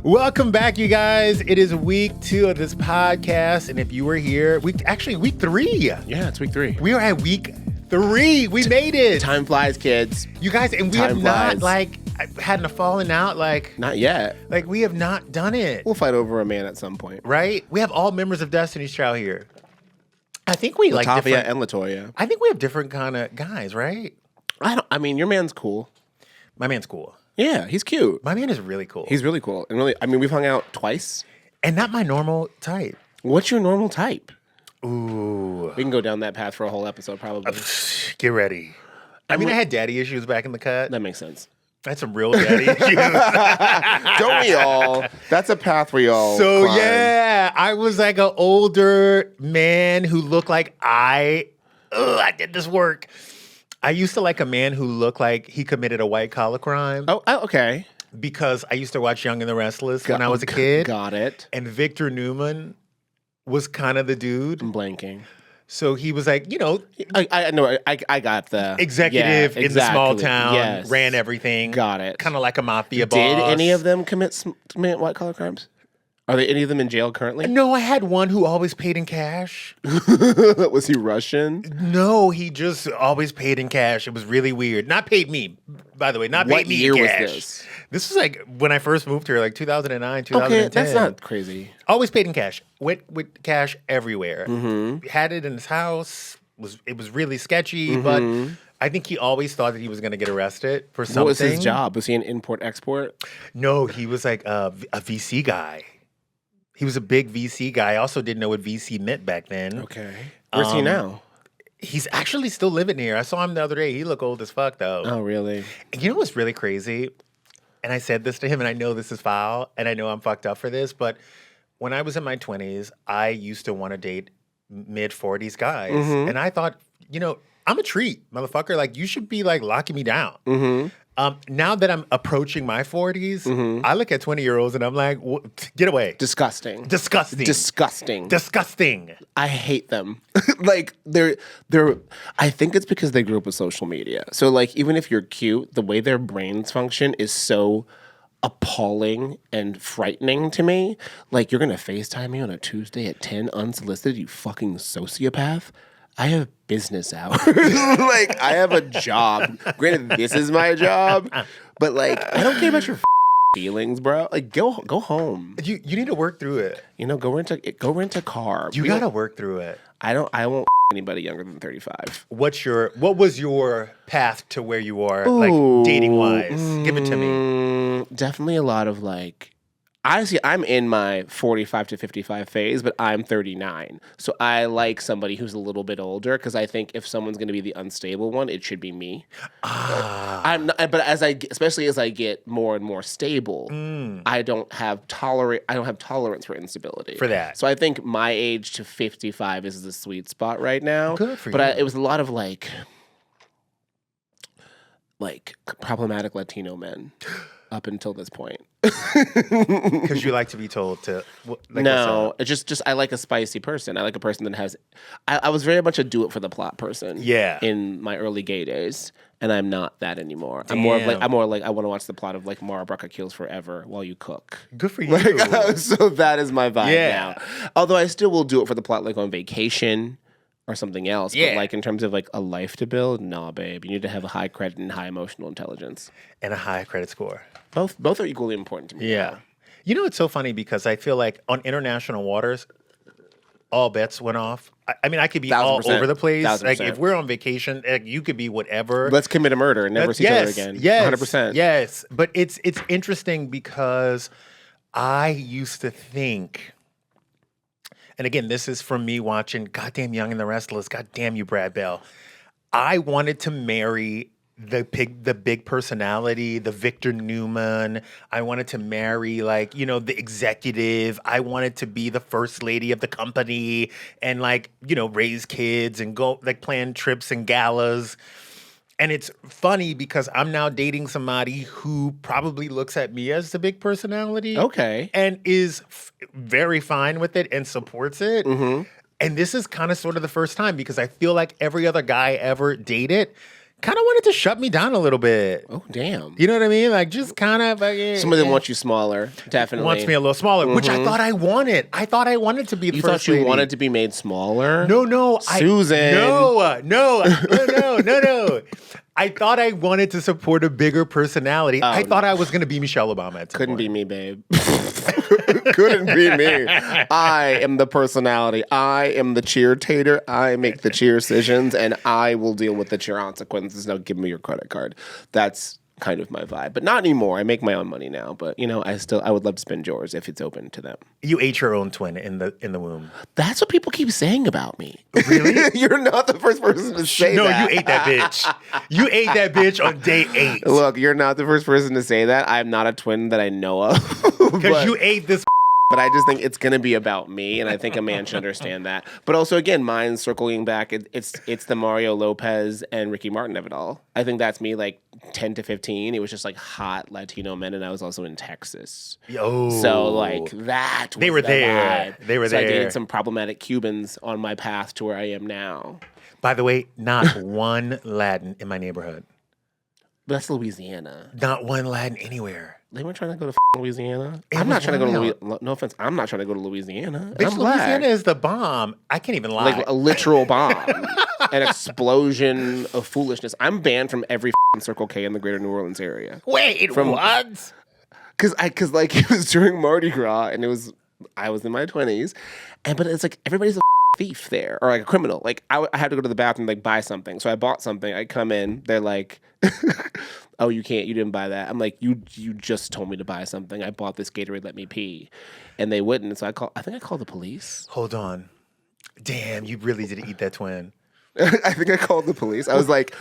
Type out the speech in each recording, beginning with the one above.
Welcome back, you guys. It is week 2 of this podcast, and if you were here, week 3. Yeah, it's week 3. We are at week 3. We made it. Time flies, kids. You guys, and we Time have flies. not hadn't fallen out Not yet. we have not done it. We'll fight over a man at some point. Right? We have all members of Destiny's Child here. I think we like Latavia different. and Latoya. I think we have different kind of guys, right? I mean, your man's cool. My man's cool. Yeah, he's cute. My man is really cool. He's really cool. And really, I mean, we've hung out twice. And not my normal type. What's your normal type? Ooh. We can go down that path for a whole episode, probably. Get ready. I mean, I had daddy issues back in the cut. That makes sense. I had some real daddy issues. Don't we all? That's a path we all So, climb. yeah, I was like an older man who looked like I did this work. I used to like a man who looked like he committed a white collar crime Oh, okay. because I used to watch Young and the Restless when I was a kid. Got it. And Victor Newman was kind of the dude. I'm blanking. So he was like, I know. I got the executive yeah, in the small exactly. town, Yes. ran everything. Got it. Kind of like a mafia boss. Did any of them commit white collar crimes? Are there any of them in jail currently? No, I had one who always paid in cash. Was he Russian? No, he just always paid in cash. It was really weird. Not paid me, by the way. Not paid What me year in was cash. this? This was like when I first moved here, like 2009, 2010. Okay, that's not crazy. Always paid in cash. Went with cash everywhere. Mm-hmm. Had it in his house. It was really sketchy, but I think he always thought that he was going to get arrested for something. What was his job? Was he an import-export? No, he was like a VC guy. He was a big VC guy. I also didn't know what VC meant back then. Okay. Where's he now? He's actually still living here. I saw him the other day. He looked old as fuck, though. Oh, really? And you know what's really crazy? And I said this to him, and I know this is foul, and I know I'm fucked up for this, but when I was in my 20s, I used to want to date mid-40s guys. Mm-hmm. And I thought, I'm a treat, motherfucker. Like, you should be, like, locking me down. Mm-hmm. Now that I'm approaching my 40s, I look at 20-year-olds, and I'm like, get away. Disgusting. Disgusting. Disgusting. Disgusting. I hate them. Like they're I think it's because they grew up with social media. So like even if you're cute, the way their brains function is so appalling and frightening to me. Like you're gonna FaceTime me on a Tuesday at 10 unsolicited, you fucking sociopath. I have business hours. Like I have a job. Granted, this is my job, but like I don't care about your feelings, bro. Like go home. You need to work through it. Go rent a car. You gotta work through it. I won't anybody younger than 35. What was your path to where you are, Ooh, like dating wise? Give it to me. Definitely a lot of like. Honestly, I'm in my 45 to 55 phase, but I'm 39. So I like somebody who's a little bit older because I think if someone's going to be the unstable one, it should be me. I'm not, but especially as I get more and more stable, I don't have tolerance for instability. For that. So I think my age to 55 is the sweet spot right now. Good for but you. It was a lot of like problematic Latino men up until this point. Because you like to be told to. No, it's just I like a spicy person. I like a person that has. I was very much a do it for the plot person. Yeah. In my early gay days, and I'm not that anymore. Damn. I'm more like I want to watch the plot of like Mara Brucka Kills Forever while you cook. Good for you. So that is my vibe Yeah. now. Although I still will do it for the plot, like on vacation or something else. Yeah. But like in terms of like a life to build, nah, babe. You need to have a high credit and high emotional intelligence. And a high credit score. Both are equally important to me. Yeah. You know, it's so funny because I feel like on international waters, all bets went off. I mean, I could be 1000%. all over the place. 1000%. Like, if we're on vacation, like, you could be whatever. Let's commit a murder and never see each other again. Yes, 100%. Yes, but it's interesting because I used to think, and again, this is from me watching Goddamn Young and the Restless, Goddamn You, Brad Bell. I wanted to marry the big personality, the Victor Newman. I wanted to marry the executive. I wanted to be the first lady of the company and raise kids and go plan trips and galas. And it's funny because I'm now dating somebody who probably looks at me as the big personality. Okay. And is very fine with it and supports it. Mm-hmm. And this is kind of sort of the first time because I feel like every other guy ever dated kind of wanted to shut me down a little bit. Oh, damn. You know what I mean? Like, just kind of. Some of them want you smaller, definitely. Wants me a little smaller, which I thought I wanted. I thought I wanted to be the first lady. You thought you wanted to be made smaller? No. Susan. No. I thought I wanted to support a bigger personality. I thought I was going to be Michelle Obama at some Couldn't point. be me, babe. Couldn't be me. I am the personality. I am the cheer-tater. I make the cheer decisions, and I will deal with the cheer consequences. Now give me your credit card. That's kind of my vibe. But not anymore. I make my own money now. But, I would love to spend yours if it's open to them. You ate your own twin in the womb. That's what people keep saying about me. Really? You're not the first person to say that. No, you ate that bitch. You ate that bitch on day 8. Look, you're not the first person to say that. I'm not a twin that I know of. Because you ate this. But I just think it's going to be about me, and I think a man should understand that. But also, again, mine circling back, it's the Mario Lopez and Ricky Martin of it all. I think that's me, like 10 to 15. It was just like hot Latino men, and I was also in Texas. Oh, so like that. Was they were the there. Vibe. They were so there. I dated some problematic Cubans on my path to where I am now. By the way, not one Latin in my neighborhood. But that's Louisiana. Not one Latin anywhere. They weren't trying to go to Louisiana. I'm not trying to go to Louisiana. No offense. I'm not trying to go to Louisiana. Bitch, Louisiana is the bomb. I can't even lie. Like a literal bomb. An explosion of foolishness. I'm banned from every Circle K in the greater New Orleans area. Wait, what? Because it was during Mardi Gras, and I was in my 20s, but it's like everybody's a thief there, or like a criminal. Like I had to go to the bathroom, like buy something. So I bought something. I come in, they're like, "Oh, you didn't buy that." I'm like, "You just told me to buy something. I bought this Gatorade. Let me pee," and they wouldn't. So I think I called the police. Hold on, damn, you really did eat that twin. I think I called the police. I was like,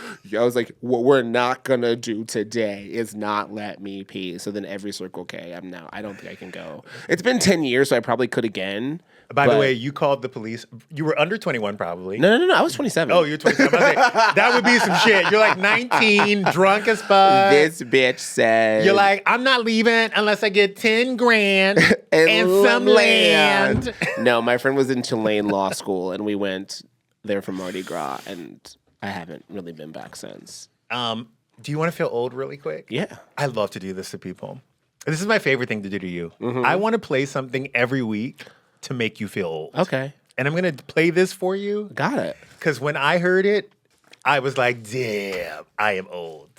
what we're not gonna do today is not let me pee. So then every Circle K, I don't think I can go. It's been 10 years, so I probably could again. By the way, you called the police. You were under 21, probably. No. I was 27. Oh, you're 27. That would be some shit. You're like 19, drunk as fuck. This bitch said. You're like, I'm not leaving unless I get 10 grand and some land. No, my friend was in Tulane Law School, and we went there for Mardi Gras, and I haven't really been back since. Do you want to feel old really quick? Yeah. I love to do this to people. This is my favorite thing to do to you. Mm-hmm. I want to play something every week to make you feel old. Okay. And I'm going to play this for you. Got it. Because when I heard it, I was like, damn, I am old.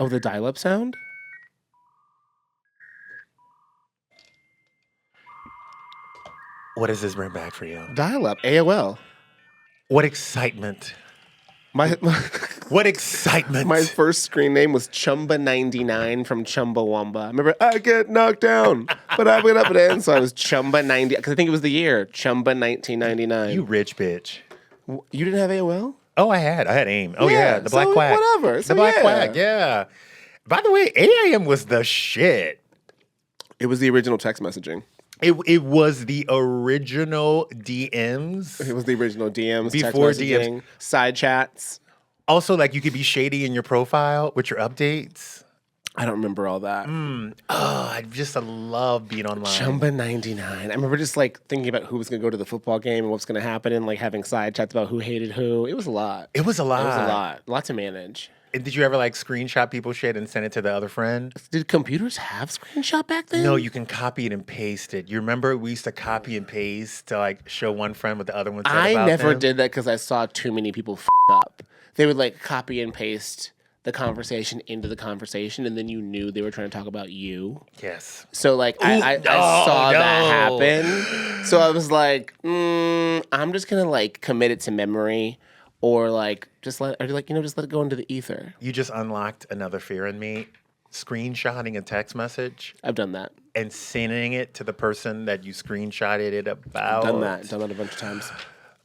Oh, the dial-up sound? What does this bring back for you? Dial-up, AOL. What excitement. What excitement. My first screen name was Chumba99 from Chumbawamba. I remember, I get knocked down, but I get up and in. So I was Chumba90, because I think it was the year, Chumba 1999. You rich bitch. You didn't have AOL? Oh, I had AIM. Oh, yeah, the Black Quack. Whatever. The Black Quack, yeah. By the way, AIM was the shit. It was the original text messaging. It was the original DMs. It was the original DMs, before text messaging, DMs. Side chats. Also, like, you could be shady in your profile with your updates. I don't remember all that. I just love being online. Chumba99. I remember just like thinking about who was going to go to the football game and what's going to happen, and like having side chats about who hated who. It was a lot. It was a lot. It was a lot. A lot to manage. And did you ever like screenshot people's shit and send it to the other friend? Did computers have screenshot back then? No, you can copy it and paste it. You remember we used to copy and paste to like show one friend what the other one said about I never them? did that because I saw too many people up. They would like copy and paste the conversation into the conversation, and then you knew they were trying to talk about you. Yes. So like I saw that happen. So I was like, I'm just gonna like commit it to memory, or like just let it go into the ether. You just unlocked another fear in me. Screenshotting a text message I've done that. and sending it to the person that you screenshotted it about. Done that a bunch of times.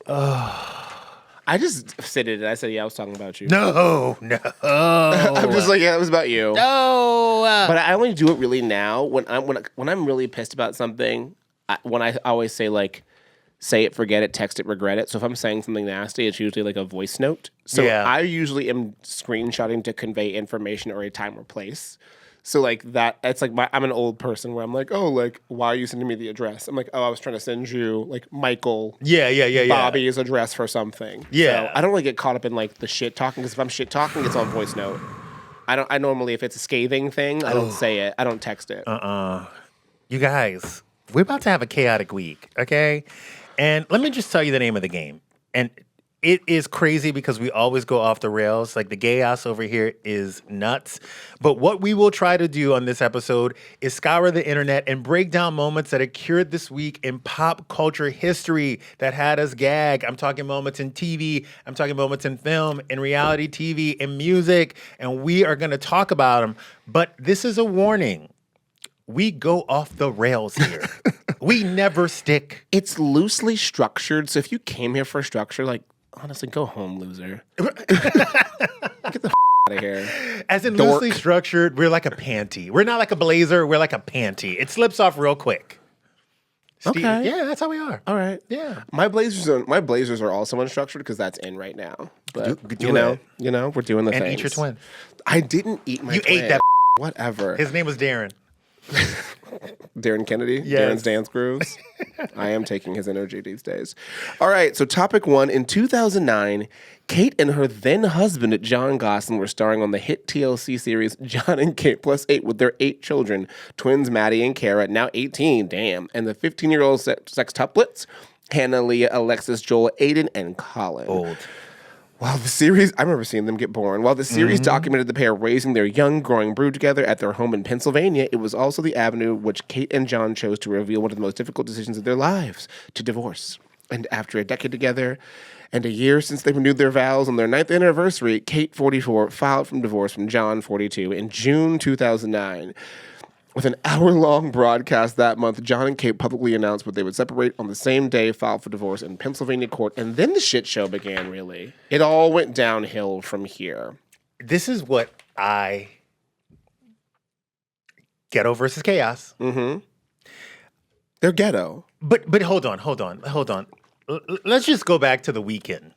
I just said it and I said, yeah, I was talking about you. No. I'm just like, yeah, it was about you. No. But I only do it really now when I'm really pissed about something. I always say like, say it, forget it, text it, regret it. So if I'm saying something nasty, it's usually like a voice note. So Yeah. I usually am screenshotting to convey information or a time or place. So like it's like I'm an old person where I'm like, oh, like, why are you sending me the address? I'm like, oh, I was trying to send you like Michael Bobby's address for something. Yeah. So I don't really get caught up in like the shit talking, because if I'm shit talking, it's on voice note. I normally, if it's a scathing thing, I don't say it. I don't text it. You guys, we're about to have a chaotic week, okay? And let me just tell you the name of the game. And it is crazy because we always go off the rails. Like, the chaos over here is nuts. But what we will try to do on this episode is scour the internet and break down moments that occurred this week in pop culture history that had us gag. I'm talking moments in TV. I'm talking moments in film, in reality TV, in music. And we are going to talk about them. But this is a warning. We go off the rails here. We never stick. It's loosely structured. So if you came here for structure, like, honestly, go home, loser. Get the out of here. As in Dork. loosely structured, we're like a panty. We're not like a blazer. We're like a panty. It slips off real quick. Okay. Yeah, that's how we are. All right. Yeah. My blazers are also unstructured because that's in right now. But Do you know, it. we're doing the And things. eat your twin. I didn't eat my You twin. ate that. Whatever. His name was Darren. Darren Kennedy? Yes. Darren's dance grooves? I am taking his energy these days. All right, so topic one. In 2009, Kate and her then husband, John Gosling, were starring on the hit TLC series John and Kate Plus 8 with their 8 children, twins Maddie and Kara, now 18, damn, and the 15-year-old sextuplets, Hannah, Leah, Alexis, Joel, Aiden, and Colin. Old. While the series, I remember seeing them get born. While the series documented the pair raising their young, growing brood together at their home in Pennsylvania, it was also the avenue which Kate and John chose to reveal one of the most difficult decisions of their lives, to divorce. And after a decade together and a year since they renewed their vows on their 9th anniversary, Kate, 44, filed for divorce from John, 42, in June 2009. With an hour-long broadcast that month, John and Kate publicly announced that they would separate on the same day, filed for divorce in Pennsylvania court, and then the shit show began, really. It all went downhill from here. This is what ghetto versus chaos. Mm-hmm. They're ghetto. But hold on. Let's just go back to the weekend.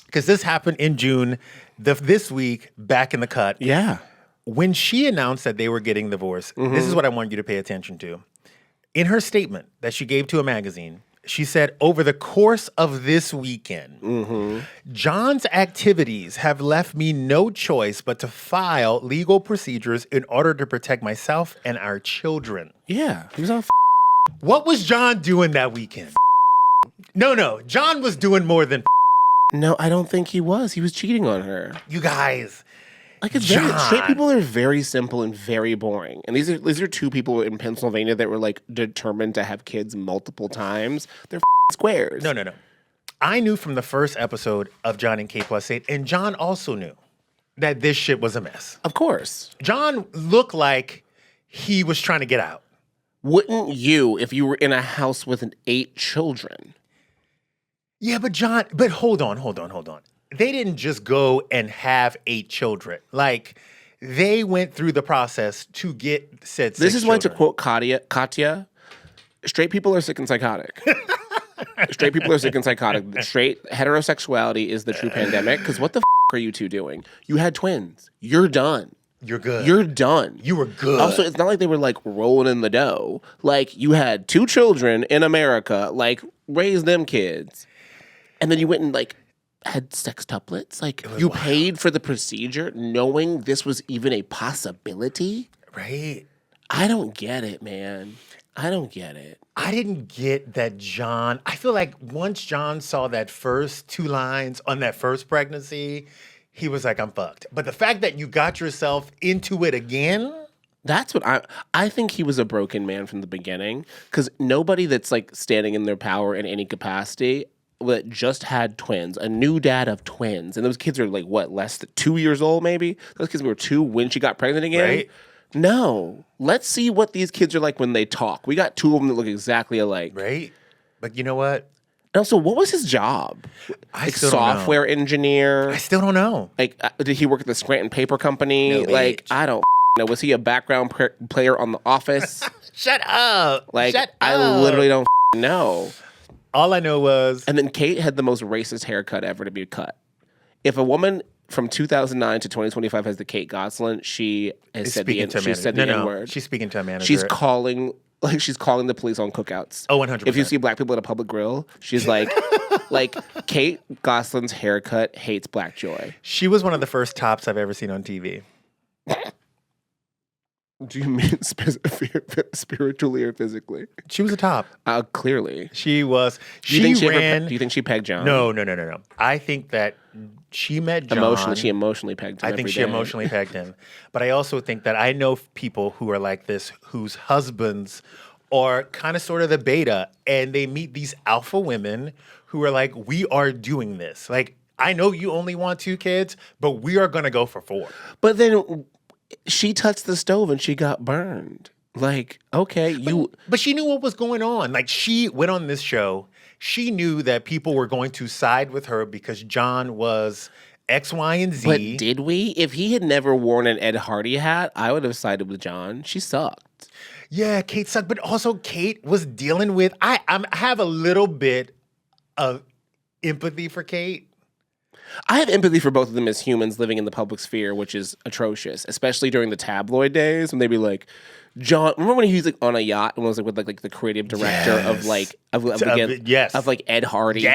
Because this happened in June, this week, back in the cut. Yeah. When she announced that they were getting divorced, this is what I want you to pay attention to. In her statement that she gave to a magazine, she said, over the course of this weekend, John's activities have left me no choice but to file legal procedures in order to protect myself and our children. Yeah. He was on What was John doing that weekend? No. John was doing more than No, I don't think he was. He was cheating on her. you guys. Like, it's John. straight people are very simple and very boring. And these are two people in Pennsylvania that were like determined to have kids multiple times. They're squares. No. I knew from the first episode of John and Kate Plus 8, and John also knew that this shit was a mess. Of course. John looked like he was trying to get out. Wouldn't you if you were in a house with 8 children? Yeah, but hold on. They didn't just go and have 8 children. Like, they went through the process to get said 6 This is why, to children. quote Katya, straight people are sick and psychotic. Straight people are sick and psychotic. Straight heterosexuality is the true pandemic. Because what the are you two doing? You had twins. You're done. You're good. You're done. You were good. Also, it's not like they were like rolling in the dough. Like, you had 2 children in America. Like, raise them kids. And then you went and like had sextuplets. Like, you paid for the procedure knowing this was even a possibility. Right? I don't get it, man. I don't get it. I didn't get that John. I feel like once John saw that first 2 lines on that first pregnancy, he was like, I'm fucked. But the fact that you got yourself into it again. That's what I think he was a broken man from the beginning. Because nobody that's like standing in their power in any capacity that just had twins, a new dad of twins, and those kids are like, what, less than 2 years old maybe? Those kids were 2 when she got pregnant again? Right. No. Let's see what these kids are like when they talk. We got 2 of them that look exactly alike. Right? But you know what? And also, what was his job? Like, still don't know. software engineer? I still don't know. Like, did he work at the Scranton Paper Company? No, like, bitch. I don't know. Was he a background player on The Office? Shut up. Like, Shut I up. literally don't know. All I know was And then Kate had the most racist haircut ever to be cut. If a woman from 2009 to 2025 has the Kate Gosselin. She has said the N-word. She's speaking to a manager. She's calling the police on cookouts. Oh, 100%. If you see black people at a public grill, she's like, Kate Gosselin's haircut hates black joy. She was one of the first tops I've ever seen on TV. Do you mean spiritually or physically? She was a top. Clearly. She was. Do you think she pegged John? No. I think that she met John. She emotionally pegged him. I think she emotionally pegged him. But I also think that I know people who are like this, whose husbands are kind of sort of the beta, and they meet these alpha women who are like, we are doing this. Like, I know you only want 2 kids, but we are going to go for 4. But then she touched the stove and she got burned. Like, okay, But she knew what was going on. Like, she went on this show. She knew that people were going to side with her because John was X, Y, and Z. But did we? If he had never worn an Ed Hardy hat, I would have sided with John. She sucked. Yeah, Kate sucked. But also, Kate was dealing with... I have a little bit of empathy for Kate. I have empathy for both of them as humans living in the public sphere, which is atrocious, especially during the tabloid days when they'd be like, John, remember when he was like on a yacht and was like with like the creative director of Ed Hardy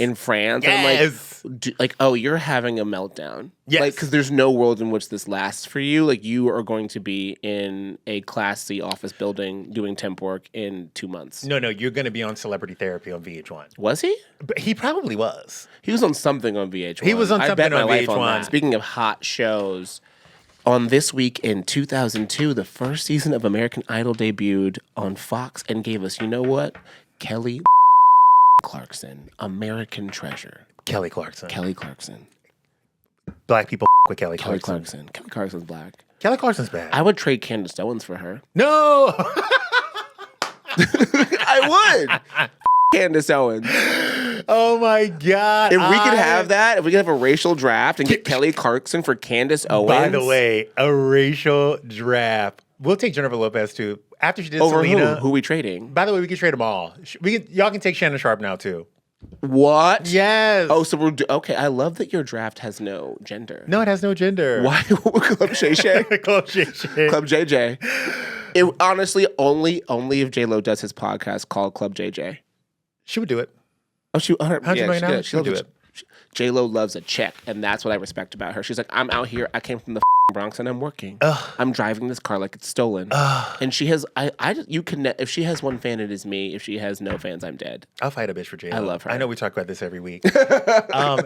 in France? Yes. And I'm like, oh, you're having a meltdown. Yes. Like, because there's no world in which this lasts for you. Like, you are going to be in a Class C office building doing temp work in 2 months. No, you're going to be on Celebrity Therapy on VH1. Was he? But he probably was. He was on something on VH1. He was on something I bet on my life VH1. on that. Speaking of hot shows, on This Week in 2002, the first season of American Idol debuted on Fox and gave us, you know what? Kelly Clarkson, American treasure. Kelly Clarkson. Black people with Kelly Clarkson. Kelly Clarkson's black. Kelly Clarkson's bad. I would trade Candace Owens for her. No! I would. Candace Owens. Oh my God. If we could have that, if we could have a racial draft and get Kelly Clarkson for Candace Owens. By the way, a racial draft. We'll take Jennifer Lopez too. After she did over Selena. Who are we trading? By the way, we can trade them all. Y'all can take Shannon Sharp now too. What? Yes. Oh, so we're okay. I love that your draft has no gender. No, it has no gender. Why? Club Shay Shay? Club Shay Shay. Club JJ. It honestly only if J-Lo does his podcast called Club JJ. She would do it. Oh, $100 million. She would do it. J-Lo loves a check, and that's what I respect about her. She's like, I'm out here. I came from the Bronx, and I'm working. Ugh. I'm driving this car like it's stolen. Ugh. And she has, if she has one fan, it is me. If she has no fans, I'm dead. I'll fight a bitch for J-Lo. I love her. I know we talk about this every week. There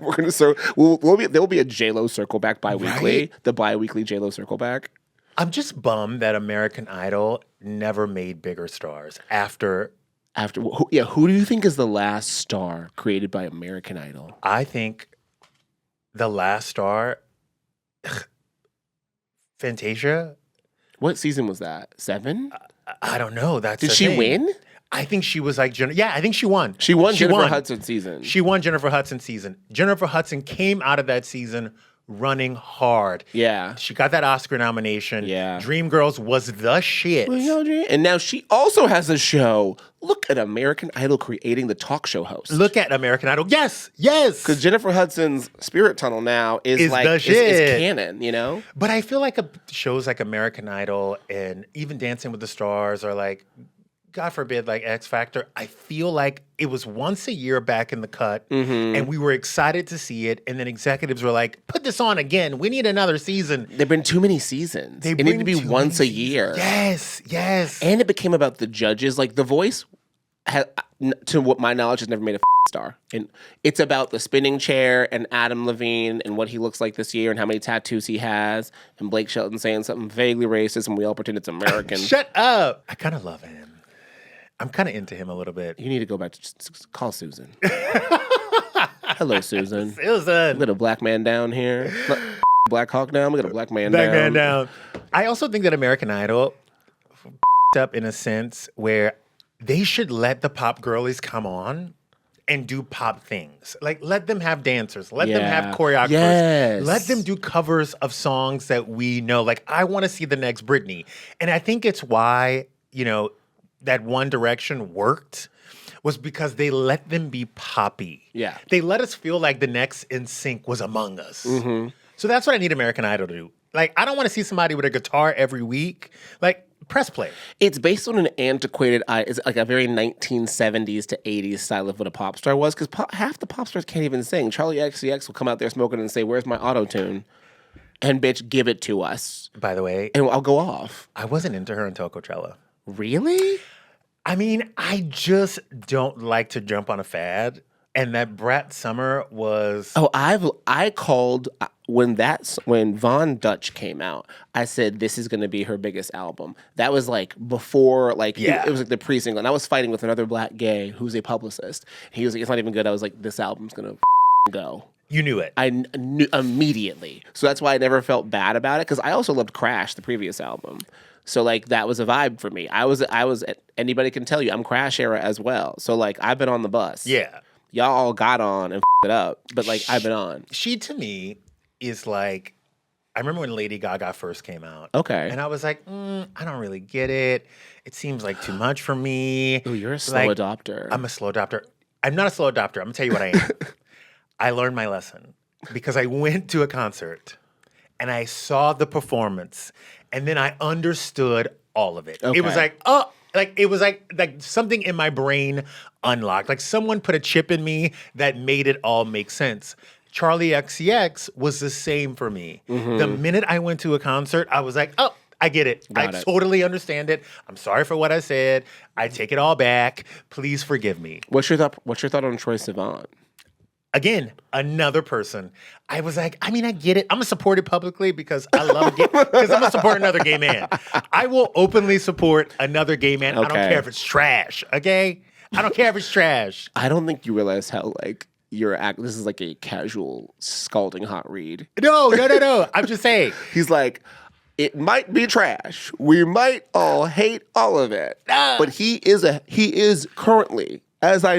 will be a J-Lo circle back bi-weekly. Right? The bi-weekly J-Lo circle back. I'm just bummed that American Idol never made bigger stars after. Who do you think is the last star created by American Idol? I think the last star, Fantasia. What season was that? 7? I don't know. Did she win? I think she was like, I think she won. She won Jennifer Hudson's season. She won Jennifer Hudson's season. Jennifer Hudson came out of that season running hard. Yeah. She got that Oscar nomination. Yeah. Dreamgirls was the shit. And now she also has a show. Look at American Idol creating the talk show host. Look at American Idol. Yes. Because Jennifer Hudson's Spirit Tunnel now is like the shit. Is canon, you know? But I feel like shows like American Idol and even Dancing with the Stars are like, God forbid, like X Factor, I feel like it was once a year back in the cut, and we were excited to see it, and then executives were like, put this on again. We need another season. There've been too many seasons. It needed to be once a year. Yes. And it became about the judges. Like, The Voice, to what my knowledge, has never made a star. And it's about the spinning chair and Adam Levine and what he looks like this year and how many tattoos he has, and Blake Shelton saying something vaguely racist, and we all pretend it's American. Shut up. I kind of love him. I'm kind of into him a little bit. You need to go back to call Susan. Hello, Susan. Susan. We got a black man down here. Black Hawk down. We got a black man down. Black man down. I also think that American Idol up in a sense where they should let the pop girlies come on and do pop things. Like, let them have dancers. Let them have choreographers. Yes. Let them do covers of songs that we know. Like, I want to see the next Britney. And I think it's why, that One Direction worked was because they let them be poppy. Yeah. They let us feel like the next NSYNC was among us. So that's what I need American Idol to do. Like, I don't want to see somebody with a guitar every week. Like, press play. It's based on an antiquated, it's like a very 1970s to 80s style of what a pop star was, because half the pop stars can't even sing. Charlie XCX will come out there smoking and say, "Where's my auto-tune?" And bitch, give it to us. By the way, and I'll go off. I wasn't into her until Coachella. Really? I mean, I just don't like to jump on a fad. And that Brat Summer was... Oh, I called when Von Dutch came out. I said this is going to be her biggest album. That was like before, like it was like the pre-single. And I was fighting with another black gay who's a publicist. He was like, "It's not even good." I was like, "This album's going to go." You knew it. I knew immediately. So that's why I never felt bad about it, because I also loved Crash, the previous album. So like that was a vibe for me. I was anybody can tell you I'm Crash era as well. So like I've been on the bus. Yeah. Y'all all got on and it up, but like I've been on. She to me is like, I remember when Lady Gaga first came out. Okay. And I was like, I don't really get it. It seems like too much for me. Oh, you're a slow adopter. I'm a slow adopter. I'm not a slow adopter. I'm gonna tell you what I am. I learned my lesson because I went to a concert and I saw the performance and then I understood all of it. Okay. It was like, it was like something in my brain unlocked. Like someone put a chip in me that made it all make sense. Charlie XCX was the same for me. Mm-hmm. The minute I went to a concert, I was like, oh, I get it. I totally understand it. I'm sorry for what I said. I take it all back. Please forgive me. What's your thought on Troye Sivan? Again, another person. I was like, I mean, I get it. I'm gonna support it publicly because I love it. Because I'm gonna support another gay man. I will openly support another gay man. Okay. I don't care if it's trash. Okay, I don't care if it's trash. I don't think you realize how like this is like a casual scalding hot read. No. I'm just saying. He's like, it might be trash. We might all hate all of it, but he is currently. As I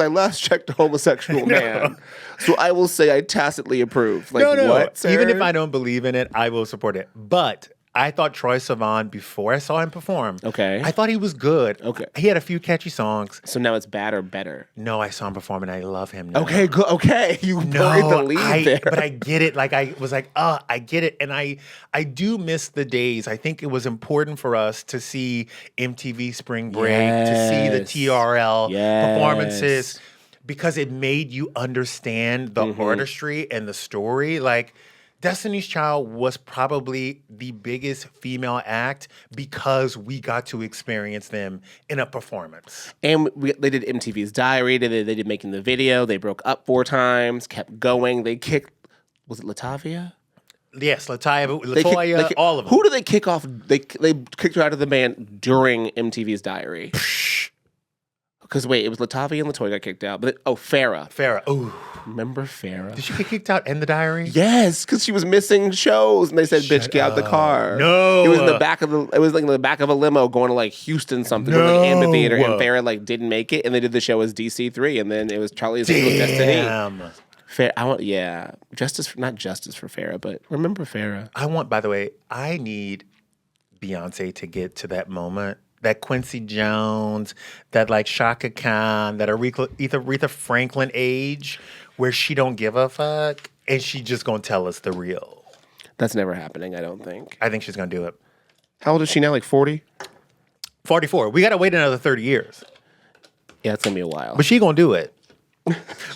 last checked, a homosexual man. So I will say I tacitly approve. Like, no. What, sir? Even if I don't believe in it, I will support it. But I thought Troye Sivan, before I saw him perform, I thought he was good. Okay. He had a few catchy songs. So now it's bad or better? No, I saw him perform and I love him now. Okay, good. Okay, you buried the lead there. But I get it. Like I was like, I get it. And I do miss the days. I think it was important for us to see MTV Spring Break, to see the TRL performances, because it made you understand the artistry and the story. Like, Destiny's Child was probably the biggest female act because we got to experience them in a performance. And they did MTV's Diary. They did Making the Video. They broke up 4 times, kept going. They kicked, was it Latavia? Yes, Latoya, all of them. Who did they kick off? They kicked her out of the band during MTV's Diary. Because wait, it was Latavia and Latoya got kicked out. But Farrah. Farrah. Ooh. Remember Farrah? Did she get kicked out in the Diary? Yes, because she was missing shows, and they said, "Bitch, get out the car." No, it was in the back of the back of a limo going to like Houston something, or like amphitheater, and Farrah like didn't make it, and they did the show as DC3, and then it was Charlie's Destiny. Not justice for Farrah, but remember Farrah. By the way, I need Beyonce to get to that moment. That Quincy Jones, that like Shaka Khan, that Aretha Franklin age, where she don't give a fuck and she just gonna tell us the real. That's never happening, I don't think. I think she's gonna do it. How old is she now? Like 40? 44. We gotta wait another 30 years. Yeah, it's gonna be a while. But she gonna do it.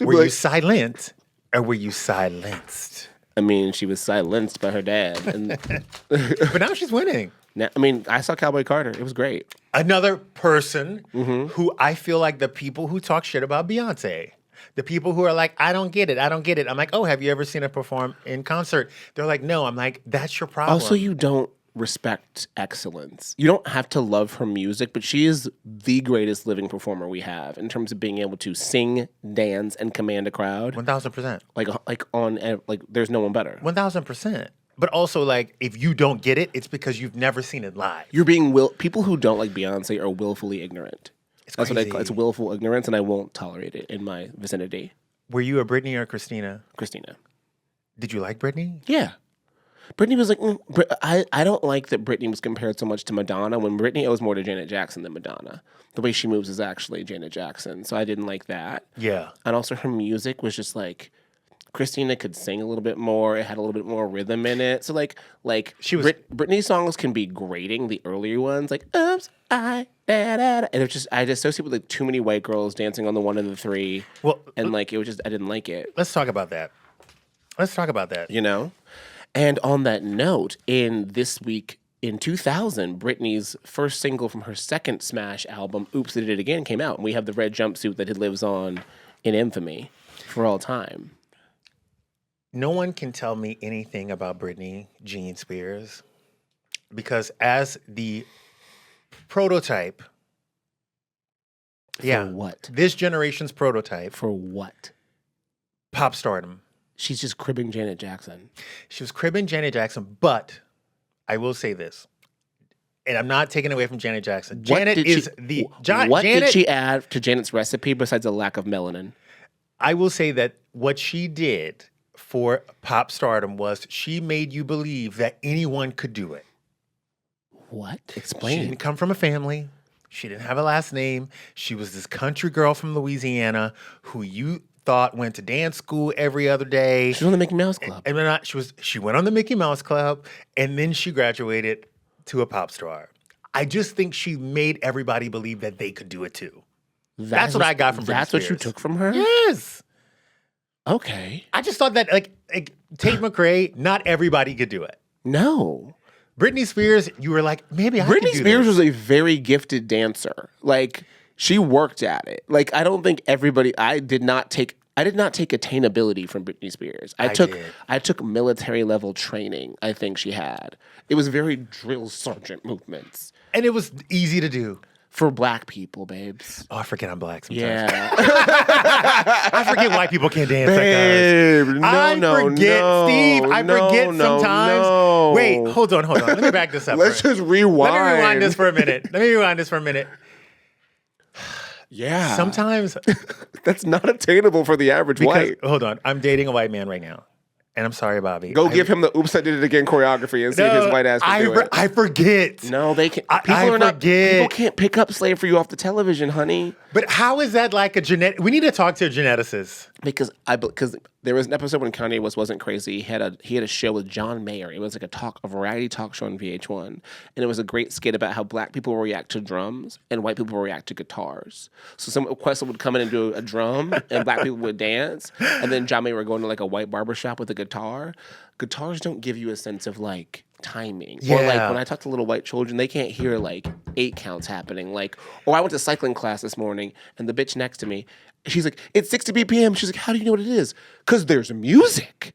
Were you silent or were you silenced? I mean, she was silenced by her dad. But now she's winning. I mean, I saw Cowboy Carter. It was great. Another person who I feel like the people who talk shit about Beyonce, the people who are like, I don't get it. I'm like, oh, have you ever seen her perform in concert? They're like, no. I'm like, that's your problem. Also, you don't respect excellence. You don't have to love her music, but she is the greatest living performer we have in terms of being able to sing, dance, and command a crowd. 1,000%. Like there's no one better. 1,000%. But also, like, if you don't get it, it's because you've never seen it live. People who don't like Beyonce are willfully ignorant. That's what I call it. It's willful ignorance, and I won't tolerate it in my vicinity. Were you a Britney or Christina? Christina. Did you like Britney? Yeah. Britney was like, I don't like that Britney was compared so much to Madonna, when Britney owes more to Janet Jackson than Madonna. The way she moves is actually Janet Jackson, so I didn't like that. Yeah. And also her music was just like Christina could sing a little bit more. It had a little bit more rhythm in it. So like Britney songs can be grating, the earlier ones, like oops, and it's just I just associate with like too many white girls dancing on the 1 and the 3. Well, and like it was just I didn't like it. Let's talk about that. You know? And on that note, in 2000, Britney's first single from her second smash album, Oops, I Did It Again, came out. And we have the red jumpsuit that lives on in infamy for all time. No one can tell me anything about Britney Jean Spears because as the prototype. For what? This generation's prototype. For what? Pop stardom. She's just cribbing Janet Jackson. She was cribbing Janet Jackson, but I will say this, and I'm not taking away from Janet Jackson. What did she add to Janet's recipe besides a lack of melanin? I will say that what she did for pop stardom was she made you believe that anyone could do it. What? Explain. She didn't come from a family. She didn't have a last name. She was this country girl from Louisiana who you thought went to dance school every other day. She was on the Mickey Mouse Club. She went on the Mickey Mouse Club, and then she graduated to a pop star. I just think she made everybody believe that they could do it too. That's what I got from Britney Spears. That's what you took from her? Yes. Okay. I just thought that like Tate McRae, not everybody could do it. No. Britney Spears, you were like, maybe I could do this. Britney Spears was a very gifted dancer. Like, she worked at it. Like, I don't think everybody. I did not take attainability from Britney Spears. I took military level training. I think she had. It was very drill sergeant movements, and it was easy to do for black people, babes. Oh, I forget I'm black sometimes. Yeah, I forget white people can't dance. Babe, like us. I forget, Steve. I forget sometimes. No. Wait, hold on. Let me back this up. Let's just rewind. Let me rewind this for a minute. Yeah. Sometimes that's not attainable for the average white. Hold on. I'm dating a white man right now. And I'm sorry, Bobby. Give him the Oops, I Did It Again choreography and see if his white ass can do it. I forget. No, they can't. People can't pick up Slave for You off the television, honey. But how is that like a genetic? We need to talk to a geneticist. Because there was an episode when Kanye West wasn't crazy. He had a show with John Mayer. It was like a variety talk show on VH1, and it was a great skit about how black people react to drums and white people react to guitars. So some Questa would come in and do a drum, and black people would dance, and then John Mayer would go into like a white barbershop with a guitar. Guitars don't give you a sense of like timing. Yeah. Or like when I talk to little white children, they can't hear like 8 counts happening. Like, or I went to cycling class this morning, and the bitch next to me, she's like, it's 60 BPM. She's like, how do you know what it is? Because there's music.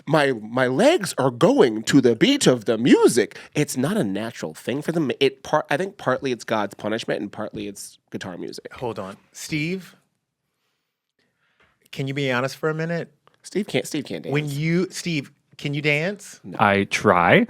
My legs are going to the beat of the music. It's not a natural thing for them. I think partly it's God's punishment and partly it's guitar music. Hold on. Steve, can you be honest for a minute? Steve can't dance. Steve, can you dance? No. I try.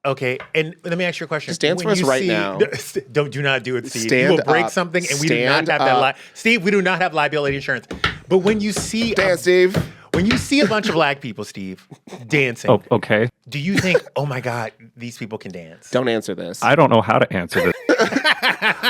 Okay, and let me ask you a question. Just dance for us right now. Do not do it, Steve. You will break something, and we do not have that. Steve, we do not have liability insurance. But when you see Steve. When you see a bunch of black people, Steve, dancing, oh, okay, do you think, oh my God, these people can dance? Don't answer this. I don't know how to answer this.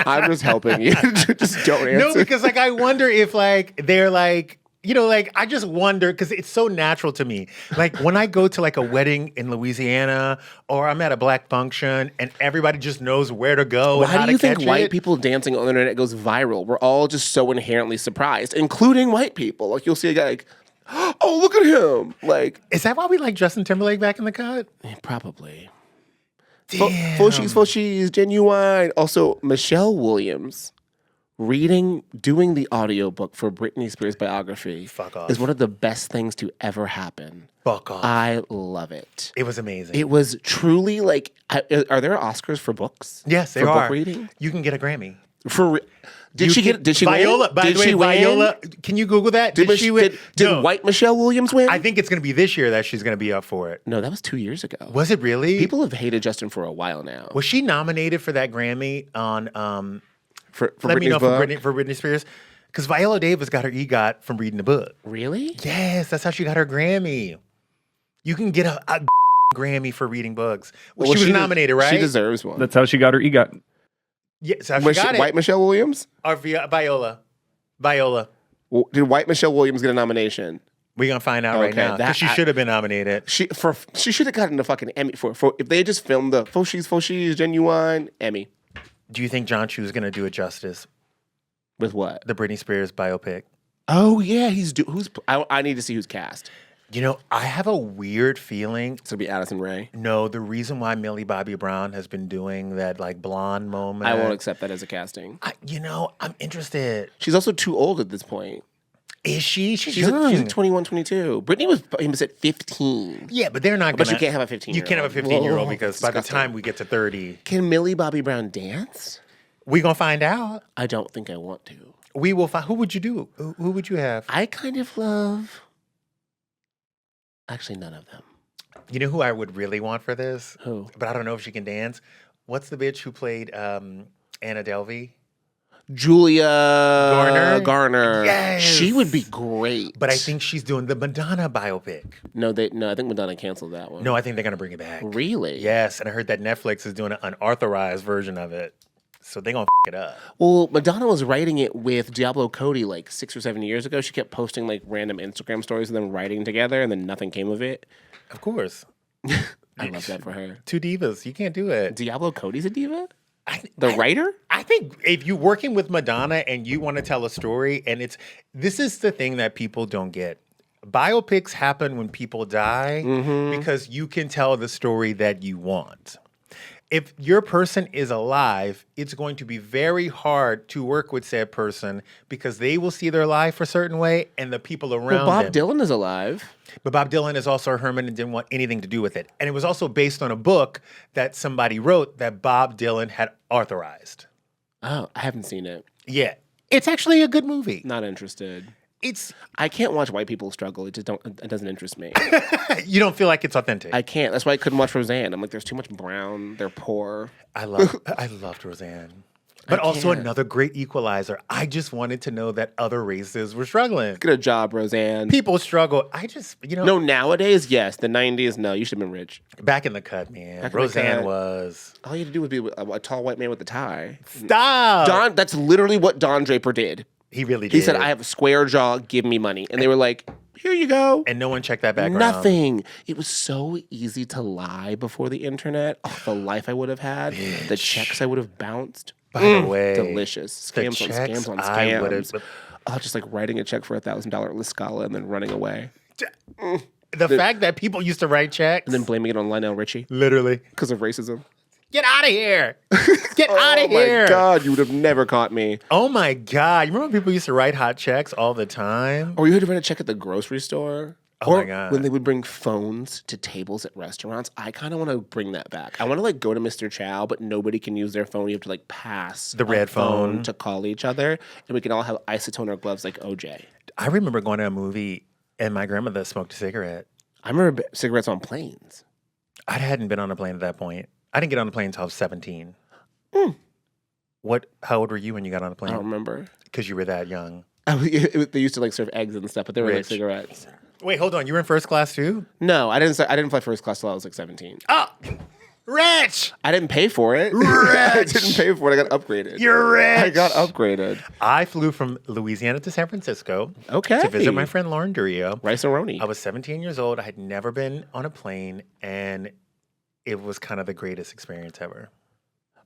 I'm just helping you. Just don't answer. No, because like I wonder if like they're like. You know, like, I just wonder, because it's so natural to me. Like, when I go to, like, a wedding in Louisiana, or I'm at a black function, and everybody just knows where to go and how to catch it. Why do you think white people dancing on the internet goes viral? We're all just so inherently surprised, including white people. Like, you'll see a guy like, oh, look at him. Like, is that why we like Justin Timberlake back in the cut? Probably. Damn. Foshi's genuine. Also, Michelle Williams. Doing the audiobook for Britney Spears' biography is one of the best things to ever happen. Fuck off. I love it. It was amazing. It was truly like, are there Oscars for books? Yes, there for are. Book reading? You can get a Grammy. Did she Viola, win? By the way, Viola, can you Google that? Did she win? Did white Michelle Williams win? I think it's going to be this year that she's going to be up for it. No, that was 2 years ago. Was it really? People have hated Justin for a while now. Was she nominated for that Grammy on... For Let me know for Britney Spears. Because Viola Davis got her EGOT from reading the book. Really? Yes, that's how she got her Grammy. You can get a Grammy for reading books. Well, she was nominated, right? She deserves one. That's how she got her EGOT. Yes, how she got it. White Michelle Williams? Or Viola. Well, did white Michelle Williams get a nomination? We're gonna find out right Okay, now. Because she should have been nominated. She should have gotten a fucking Emmy for if they had just filmed the Faux Genuine Emmy. Do you think John Chu's gonna do it justice? With what? The Britney Spears biopic. Oh yeah, I need to see who's cast. You know, I have a weird feeling. It's gonna be Addison Rae. No, the reason why Millie Bobby Brown has been doing that like blonde moment. I won't accept that as a casting. I'm interested. She's also too old at this point. Is she? She's young. young. She's 21, 22. Brittany was at 15. Yeah, but they're not But gonna. you can't have a 15-year-old. You can't have a 15-year-old because by the disgusting. time we get to 30, Can Millie Bobby Brown dance? we gonna find out. I don't think I want to. We will find. Who would you do? Who would you have? I kind of love. Actually, none of them. You know who I would really want for this? Who? But I don't know if she can dance. What's the bitch who played Anna Delvey? Julia Garner? Yes. She would be great. But I think she's doing the Madonna biopic. No, I think Madonna canceled that one. No, I think they're gonna bring it back. Really? Yes, and I heard that Netflix is doing an unauthorized version of it. So they're gonna it up. Well, Madonna was writing it with Diablo Cody like 6 or 7 years ago. She kept posting like random Instagram stories of them writing together, and then nothing came of it. Of course. I love that for her. Two divas. You can't do it. Diablo Cody's a diva? The writer? I think if you're working with Madonna and you want to tell a story, and this is the thing that people don't get. Biopics happen when people die because you can tell the story that you want. If your person is alive, it's going to be very hard to work with said person because they will see their life a certain way and the people around Bob them. Dylan is alive. But Bob Dylan is also a hermit and didn't want anything to do with it. And it was also based on a book that somebody wrote that Bob Dylan had authorized. Oh, I haven't seen it. Yeah. It's actually a good movie. Not interested. It's I can't watch white people struggle. It doesn't interest me. you don't feel like it's authentic. I can't. That's why I couldn't watch Roseanne. I'm like, there's too much brown. They're poor. I loved Roseanne. But also can't. another great equalizer. I just wanted to know that other races were struggling. Get a job, Roseanne. People struggle. No, nowadays, yes. The 90s, no. You should have been rich. Back in the cut, man. Back in the Roseanne cut. was. All you had to do was be a tall white man with a tie. Stop. That's literally what Don Draper did. He really did. He said, I have a square jaw, give me money. And they were like, here you go. And no one checked that background. Nothing. It was so easy to lie before the internet. Oh, the life I would have had, the checks I would have bounced. By the way, delicious. the Scams on checks scams on I scams. would've- Oh, just like writing a check for $1,000 at La Scala and then running away. The fact that people used to write checks. And then blaming it on Lionel Richie literally. because of racism. Get out of here. Get out of here. Oh my God, you would have never caught me. Oh my God. You remember when people used to write hot checks all the time? Or you had to write a check at the grocery store. Oh Or my God. when they would bring phones to tables at restaurants. I kind of want to bring that back. I want to like go to Mr. Chow, but nobody can use their phone. You have to like pass The a red phone. to call each other. And we can all have isotone or gloves like OJ. I remember going to a movie and my grandmother smoked a cigarette. I remember cigarettes on planes. I hadn't been on a plane at that point. I didn't get on a plane until I was 17. How old were you when you got on a I plane? don't remember. Because you were that young. They used to like serve eggs and stuff, but they were like Rich. cigarettes. Wait, hold on. You were in first class too? No, I didn't fly first class till I was like 17. Oh, rich. I didn't pay for it. I didn't pay for it. I got upgraded. You're rich. I got upgraded. I flew from Louisiana to San Francisco Okay. to visit my friend Lauren Durio. Rice and Roni. I was 17 years old. I had never been on a plane, and it was kind of the greatest experience ever.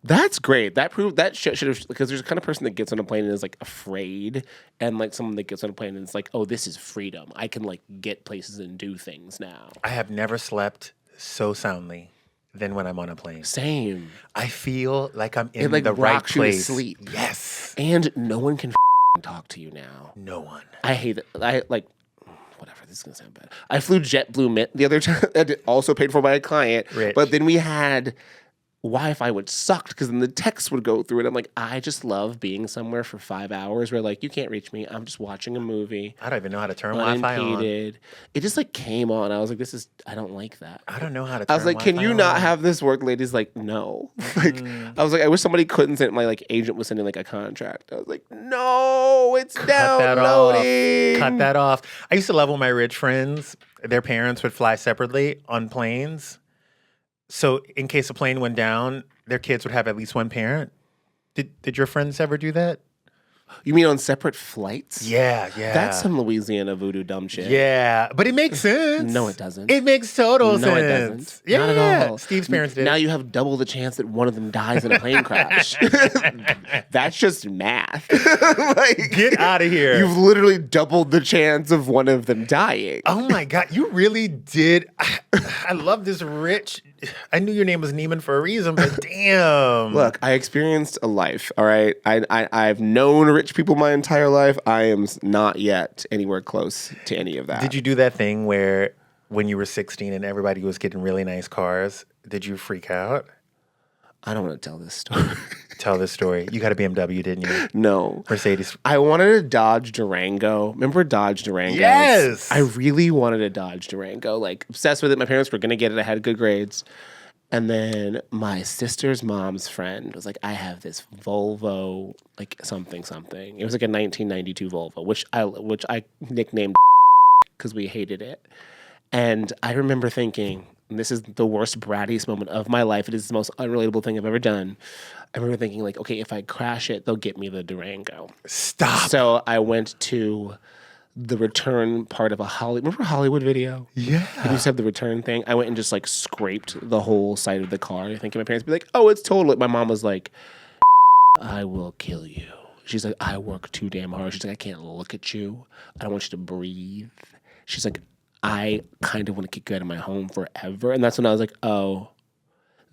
That's great. That proved that should have, because there's a kind of person that gets on a plane and is like afraid, and like someone that gets on a plane and it's like, oh, this is freedom. I can like get places and do things now. I have never slept so soundly than when I'm on a plane. Same. I feel like I'm in It like the right rocks you to place. sleep. Yes. And no one can talk to you now. No one. I hate it. I like. Whatever, this is gonna sound bad. I flew JetBlue Mint the other time, also paid for by a client. Rich. But then we had Wi-Fi, which sucked because then the text would go through it. I'm like, I just love being somewhere for 5 hours where like you can't reach me. I'm just watching a movie, I don't even know how to turn Wi-Fi on. unimpeded. It just like came on. I was like, I don't like that. I don't know how to turn I was like, can Wi-Fi you not on. have this work? Ladies like, no. Like, I was like, I wish somebody couldn't send my like agent was sending like a contract. I was like, no, it's Cut that off. downloading. Cut that off. I used to love when my rich friends, their parents would fly separately on planes. So in case a plane went down, their kids would have at least one parent. Did your friends ever do that? You mean on separate flights? Yeah. That's some Louisiana voodoo dumb shit. Yeah, but it makes sense. No, it doesn't. It makes total sense. No, it doesn't. Yeah, Not at all. Steve's parents did. Now you have double the chance that one of them dies in a plane crash. That's just math. Like, Get out of here. You've literally doubled the chance of one of them dying. Oh my God, you really did. I love this rich. I knew your name was Neiman for a reason, but damn. Look, I experienced a life, all right? I've known rich people my entire life. I am not yet anywhere close to any of that. Did you do that thing where when you were 16 and everybody was getting really nice cars, did you freak out? I don't want to tell this story. Tell this story. You got a BMW, didn't you? No. Mercedes. I wanted a Dodge Durango. Remember Dodge Durangos? Yes! I really wanted a Dodge Durango. Like, obsessed with it. My parents were going to get it. I had good grades. And then my sister's mom's friend was like, I have this Volvo, like something. It was like a 1992 Volvo, which I nicknamed because we hated it. And I remember thinking, and this is the worst brattiest moment of my life. It is the most unrelatable thing I've ever done. I remember thinking, like, okay, if I crash it, they'll get me the Durango. Stop. So I went to the return part of remember a Hollywood video? Yeah. You used to have the return thing. I went and just like scraped the whole side of the car, thinking my parents would be like, oh, it's total. My mom was like, I will kill you. She's like, I work too damn hard. She's like, I can't look at you. I don't want you to breathe. She's like, I kind of want to kick you out of my home forever. And that's when I was like, oh,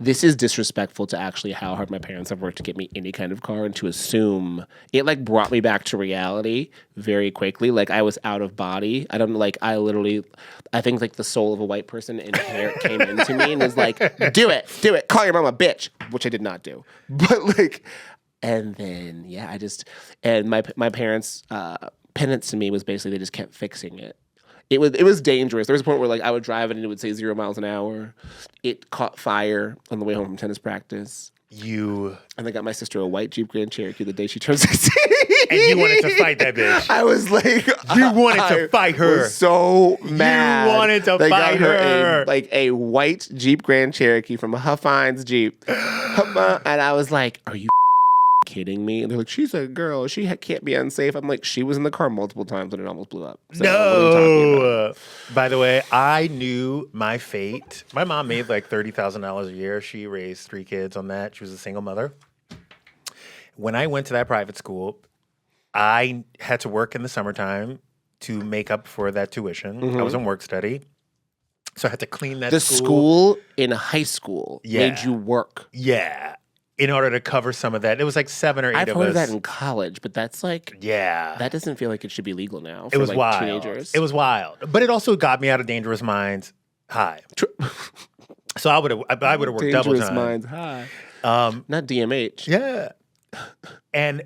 this is disrespectful to actually how hard my parents have worked to get me any kind of car, and to assume it like brought me back to reality very quickly. Like I was out of body. I think like the soul of a white person came into me and was like, do it, call your mom a bitch, which I did not do. But like, and then, yeah, and my parents' penance to me was basically they just kept fixing it. It was dangerous. There was a point where like I would drive it and it would say 0 miles an hour. It caught fire on the way home from tennis practice. And I got my sister a white Jeep Grand Cherokee the day she turned 16. And you wanted to fight that bitch. I was like, you wanted to fight her. Was so mad. You wanted to they fight got her. A white Jeep Grand Cherokee from a Huffines Jeep, and I was like, are you kidding me? And they're like, she's a girl. She can't be unsafe. I'm like, she was in the car multiple times and it almost blew up. So no. By the way, I knew my fate. My mom made like $30,000 a year. She raised 3 kids on that. She was a single mother. When I went to that private school, I had to work in the summertime to make up for that tuition. Mm-hmm. I was on work study. So I had to clean that school. The school in high school made you work. Yeah. In order to cover some of that. It was like 7 or 8 of us. I've heard of that in college, but that's like... Yeah. That doesn't feel like it should be legal now for it was like wild. Teenagers. It was wild. But it also got me out of Dangerous Minds high. So I would have worked double time. Dangerous Minds high. Not DMH. Yeah. And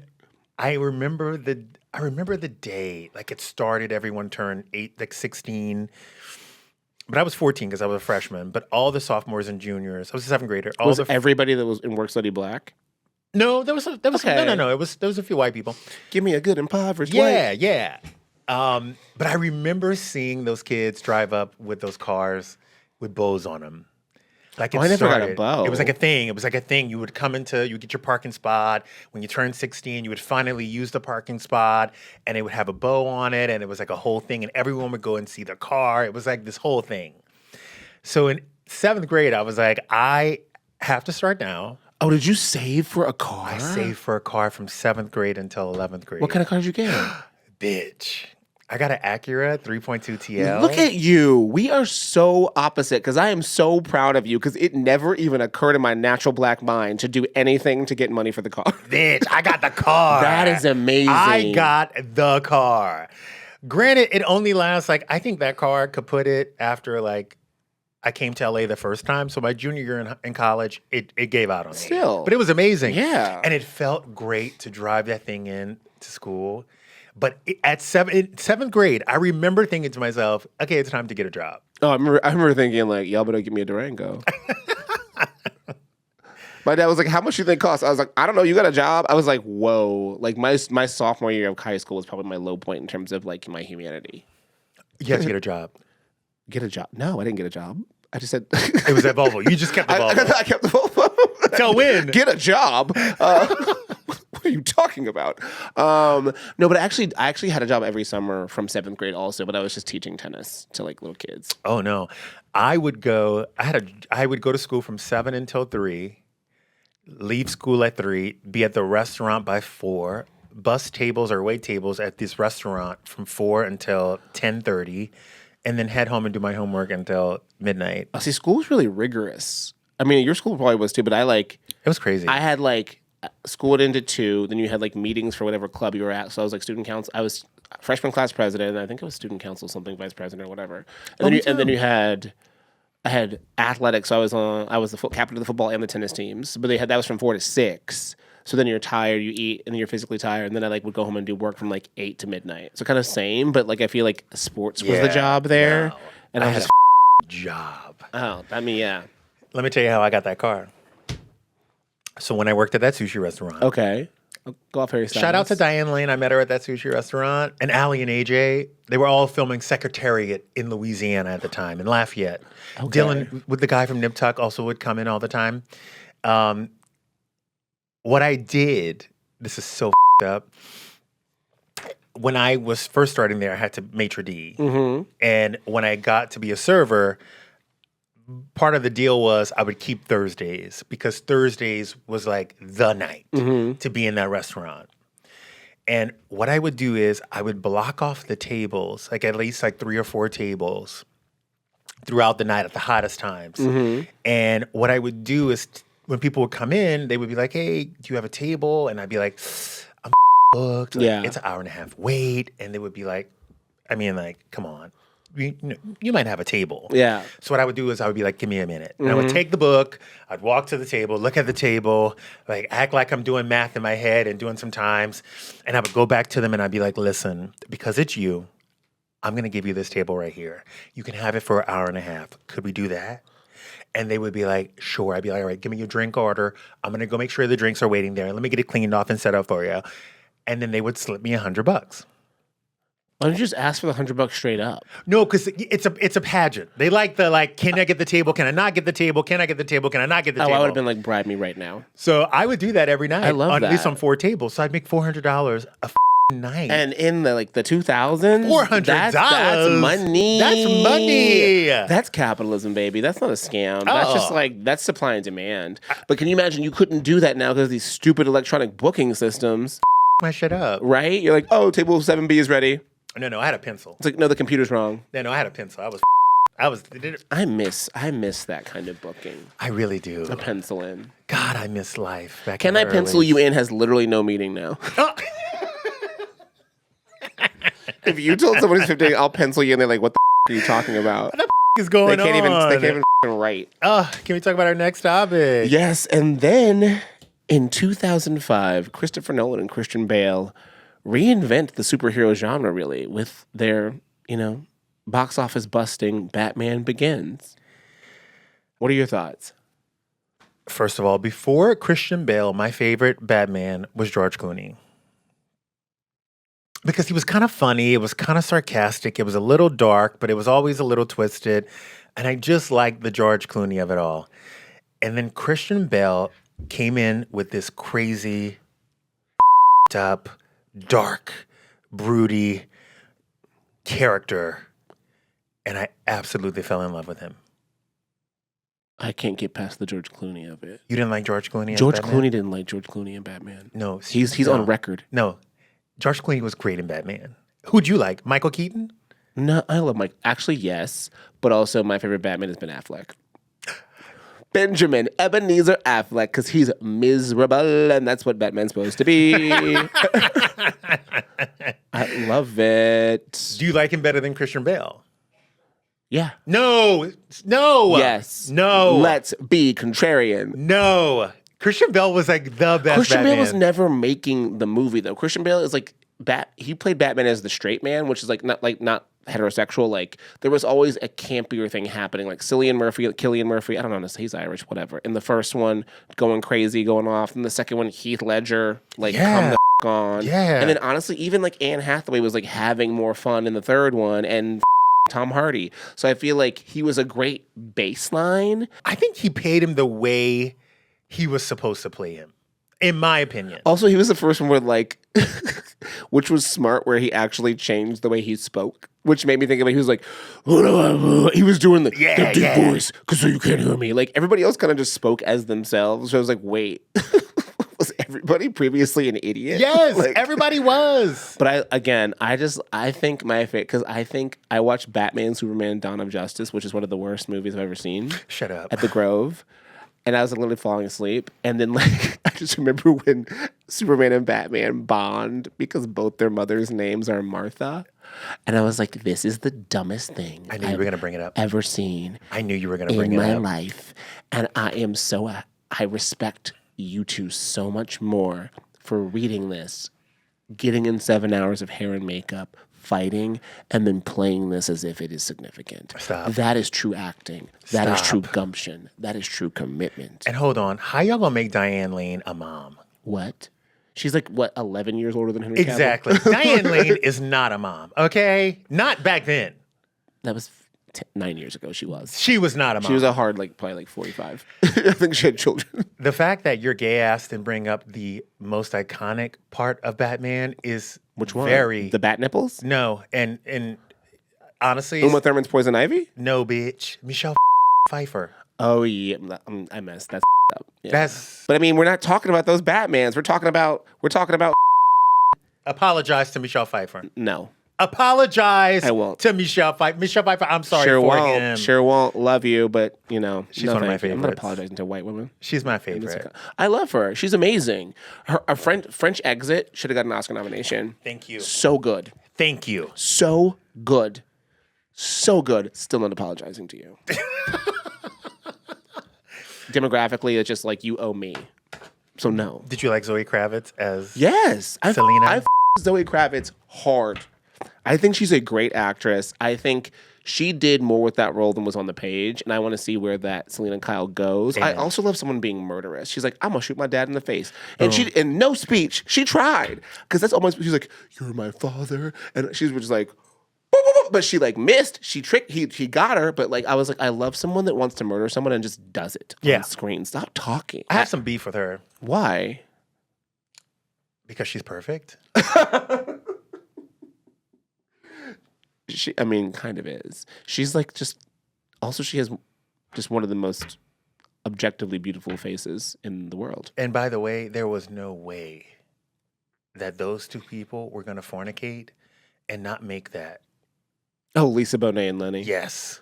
I remember the day, like it started, everyone turned 16. But I was 14 because I was a freshman. But all the sophomores and juniors, I was a 7th grader. Was everybody that was in work study black? No, there was okay. No. There was a few white people. Give me a good impoverished white. Yeah. But I remember seeing those kids drive up with those cars with bows on them. Like I never got a bow. It was like a thing. You would you would get your parking spot. When you turned 16, you would finally use the parking spot, and it would have a bow on it, and it was like a whole thing, and everyone would go and see the car. It was like this whole thing. So in 7th grade, I was like, I have to start now. Oh, did you save for a car? I saved for a car from 7th grade until 11th grade. What kind of car did you get? Bitch. I got an Acura 3.2 TL. Look at you. We are so opposite because I am so proud of you because it never even occurred in my natural black mind to do anything to get money for the car. Bitch, I got the car. That is amazing. I got the car. Granted, it only lasts I think that car could put it after I came to LA the first time. So my junior year in college, it gave out on me. Still. But it was amazing. Yeah. And it felt great to drive that thing in to school. But at 7th grade, I remember thinking to myself, okay, it's time to get a job. Oh, I remember thinking, y'all better give me a Durango. My dad was like, how much do you think it costs? I was like, I don't know, you got a job? I was like, whoa. My sophomore year of high school was probably my low point in terms of, my humanity. You had to get a job. Get a job? No, I didn't get a job. I just said... It was that Volvo. You just kept the Volvo. I kept the Volvo. Till when? Get a job. what are you talking about? No, but I actually had a job every summer from 7th grade also, but I was just teaching tennis to like little kids. Oh no, I would go. I would go to school from 7 until 3. Leave school at 3. Be at the restaurant by 4. Bus tables or wait tables at this restaurant from 4 until 10:30, and then head home and do my homework until midnight. Oh, see, school was really rigorous. I mean, your school probably was too, but It was crazy. I had like schooled into 2, then you had like meetings for whatever club you were at. So I was like student council. I was freshman class president, and I think I was student council, something vice president or whatever. And then I had athletics. So I was the captain of the football and the tennis teams. But that was from 4 to 6. So then you're tired, you eat, and then you're physically tired. And then I like would go home and do work from like 8 to midnight. So kind of same, but like I feel like sports was the job there. No. And I was had just a job. oh, I mean, yeah. Let me tell you how I got that car. So when I worked at that sushi restaurant, Okay. Go off Harry Styles. shout out to Diane Lane. I met her at that sushi restaurant. And Allie and AJ, they were all filming Secretariat in Louisiana at the time, in Lafayette. Okay. Dylan, with the guy from Nip Tuck, also would come in all the time. What I did, this is so up. When I was first starting there, I had to maitre d'. Mm-hmm. And when I got to be a server, part of the deal was I would keep Thursdays because Thursdays was like the night to be in that restaurant. And what I would do is I would block off the tables, like at least like 3 or 4 tables throughout the night at the hottest times. And what I would do is when people would come in, they would be like, hey, do you have a table? And I'd be like, I'm booked. Like, Yeah. It's an hour and a half wait. And they would be like, I mean, like, come on. You might have a table. Yeah. So what I would do is I would be like, give me a minute. And I would take the book, I'd walk to the table, look at the table, like act like I'm doing math in my head and doing some times. And I would go back to them and I'd be like, listen, because it's you, I'm going to give you this table right here. You can have it for an hour and a half. Could we do that? And they would be like, sure. I'd be like, all right, give me your drink order. I'm going to go make sure the drinks are waiting there. Let me get it cleaned off and set up for you. And then they would slip me $100. Why don't you just ask for the $100 straight up? No, because it's a pageant. They like can I get the table? Can I not get the table? Can I get the table? Can I not get the table? I would have been like, bribe me right now. So I would do that every night. I love At least that. on 4 tables. So I'd make $400 a night. And in the 2000s, $400. That's money. That's money. That's capitalism, baby. That's not a scam. That's just like that's supply and demand. But can you imagine you couldn't do that now because of these stupid electronic booking systems, my shit up. right? You're like, oh, table 7B is ready. No, I had a pencil. It's like, no, the computer's wrong. No, I had a pencil. I miss that kind of booking. I really do. A pencil in. God, I miss life. Back Can in I the pencil early- you in has literally no meaning now. If you told someone it's 15, I'll pencil you in. They're like, what the are you talking about? is going They can't on? even write. Can we talk about our next topic? Yes, and then in 2005, Christopher Nolan and Christian Bale reinvent the superhero genre really with their, box office busting Batman Begins. What are your thoughts? First of all, before Christian Bale, my favorite Batman was George Clooney. Because he was kind of funny, it was kind of sarcastic, it was a little dark, but it was always a little twisted. And I just liked the George Clooney of it all. And then Christian Bale came in with this crazy, up, dark, broody character. And I absolutely fell in love with him. I can't get past the George Clooney of it. You didn't like George Clooney? George as Batman? Clooney didn't like George Clooney in Batman. No. He's no. on record. No. George Clooney was great in Batman. Who'd you like? Michael Keaton? No, I love Mike. Actually, yes. But also my favorite Batman has been Affleck. Benjamin Ebenezer Affleck, because he's miserable, and that's what Batman's supposed to be. I love it. Do you like him better than Christian Bale? Yeah. No. Yes. No. Let's be contrarian. No. Christian Bale was like the best Christian Batman. Bale was never making the movie though. Christian Bale is like he played Batman as the straight man, which is not heterosexual. Like there was always a campier thing happening, like Cillian Murphy. I don't know, he's Irish, whatever. In the first one, going crazy, going off. In the second one, Heath Ledger, like come the on. Yeah. And then honestly, even like Anne Hathaway was like having more fun in the third one, and Tom Hardy. So I feel like he was a great baseline. I think he paid him the way he was supposed to play him. in my opinion. Also, he was the first one where like, which was smart, where he actually changed the way he spoke, which made me think of it. He was like, he was doing the deep voice because so you can't hear me. Like everybody else kind of just spoke as themselves. So I was like, wait, was everybody previously an idiot? Yes, like, everybody was. But I think my favorite, because I think I watched Batman, Superman, Dawn of Justice, which is one of the worst movies I've ever seen. Shut up. At the Grove. And I was literally falling asleep. And then, like, I just remember when Superman and Batman bond because both their mothers' names are Martha. And I was like, this is the dumbest thing I knew you were going to bring it up. ever seen I knew you were going to bring it in up. my life. And I respect you two so much more for reading this, getting in 7 hours of hair and makeup, fighting, and then playing this as if it is significant. Stop. That is true acting. That is true Stop. gumption. That is true commitment. And hold on, how y'all gonna make Diane Lane a mom? What? She's like, 11 years older than Henry Cavill? Exactly. Diane Lane is not a mom, okay? Not back then. That was 9 years ago she was. She was not a mom. She was a hard, probably 45. I think she had children. The fact that your gay ass didn't bring up the most iconic part of Batman is Which one? very... The bat nipples? No, and honestly... Uma Thurman's Poison Ivy? No, bitch. Michelle Pfeiffer. Oh, yeah. I messed. That's up. Yeah. That's... But I mean, we're not talking about those Batmans. We're talking about... Apologize to Michelle Pfeiffer. No. Apologize I won't. to Michelle Pfeiffer. Michelle Pfeiffer, I'm sorry Sure for won't. him. Sure won't. Love you, but, you know. She's no one of my thank you. I'm not favorites. apologizing to white women. She's my favorite. I love her. She's amazing. Her French Exit should have got an Oscar nomination. Thank you. So good. Thank you. So good. So good. Still not apologizing to you. Demographically, it's just like you owe me. So no. Did you like Zoe Kravitz as... Yes. Selena? I Zoe Kravitz hard. I think she's a great actress. I think she did more with that role than was on the page, and I want to see where that Selena Kyle goes. Amen. I also love someone being murderous. She's like, I'm gonna shoot my dad in the face, and she in no speech she tried because that's almost she's like, you're my father, and she was just like, boop, boop, boop. But she like missed. She tricked. He got her, but like I was like, I love someone that wants to murder someone and just does it on screen. Stop talking. I have some beef with her. Why? Because she's perfect. She, I mean, kind of is. She's like just. Also, she has just one of the most objectively beautiful faces in the world. And by the way, there was no way that those two people were going to fornicate and not make that. Oh, Lisa Bonet and Lenny. Yes.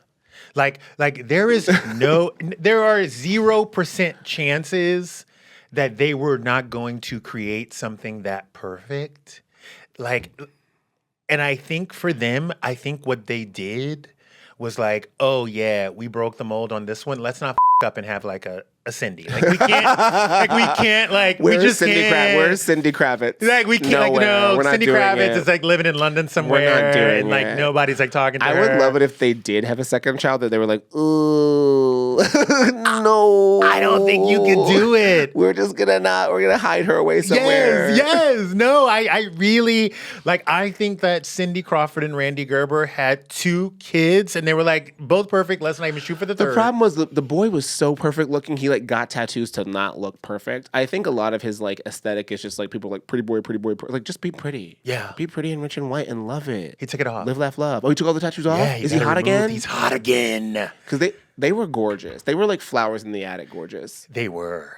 Like there is no, there are 0% chances that they were not going to create something that perfect. Like, and I think for them, I think what they did was like, oh yeah, we broke the mold on this one. Let's not up and have like a Cindy. Like we can't, Where's Cindy Kravitz? Like we can't, Nowhere. no, We're not Cindy doing Kravitz it. is like living in London somewhere. We're not doing and like it. nobody's like talking to her. I would love it if they did have a second child that they were like, ooh, no. I don't think you can do it. We're gonna hide her away somewhere. Yes. No, I really, like, I think that Cindy Crawford and Randy Gerber had 2 kids and they were like, both perfect. Let's not even shoot for the third. The problem was the boy was so perfect looking. He like got tattoos to not look perfect. I think a lot of his like aesthetic is just like people are like pretty boy. Like just be pretty. Yeah. Be pretty and rich and white and love it. He took it off. Live, laugh, love. Oh, he took all the tattoos off? Yeah, Is he hot again? He's hot again. Because they were gorgeous. They were like flowers in the attic gorgeous. They were.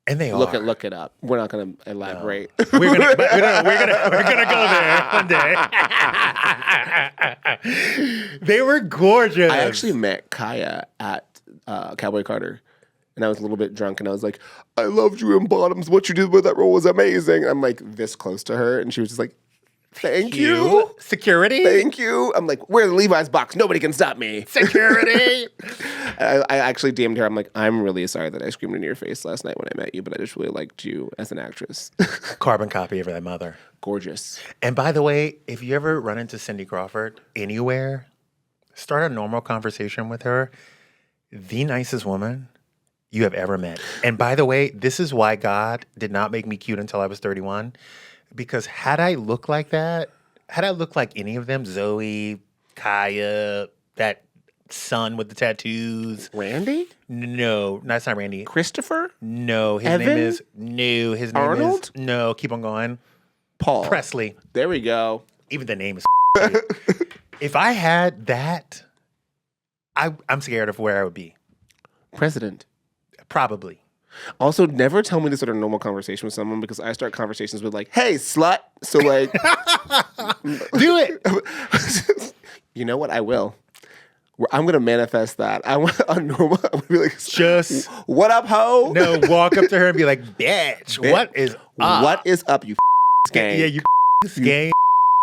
And they Look are. it up. We're not gonna elaborate. We're gonna go there one day. They were gorgeous. I actually met Kaya at Cowboy Carter. And I was a little bit drunk, and I was like, I loved you in Bottoms. What you did with that role was amazing. I'm like this close to her, and she was just like, thank you. Security. Thank you. I'm like, where's Levi's box? Nobody can stop me. Security. I actually DM'd her. I'm like, I'm really sorry that I screamed into your face last night when I met you, but I just really liked you as an actress. Carbon copy of that mother. Gorgeous. And by the way, if you ever run into Cindy Crawford anywhere, start a normal conversation with her. The nicest woman you have ever met. And by the way, this is why God did not make me cute until I was 31. Because had I looked like that, had I looked like any of them, Zoe, Kaya, that son with the tattoos. Randy? No, that's not Randy. Christopher? No, his Evan? name is no. His name Arnold? is no. Keep on going. Paul. Presley. There we go. Even the name is. If I had that, I'm scared of where I would be. President. Probably. Also, never tell me to start a normal conversation with someone because I start conversations with like, "Hey, slut." So like, do it. You know what? I will. I'm gonna manifest that. I want a normal. I'm gonna be like, Just what up, ho? no. Walk up to her and be like, "Bitch, what is up? What is up, you skank? Yeah, you skank."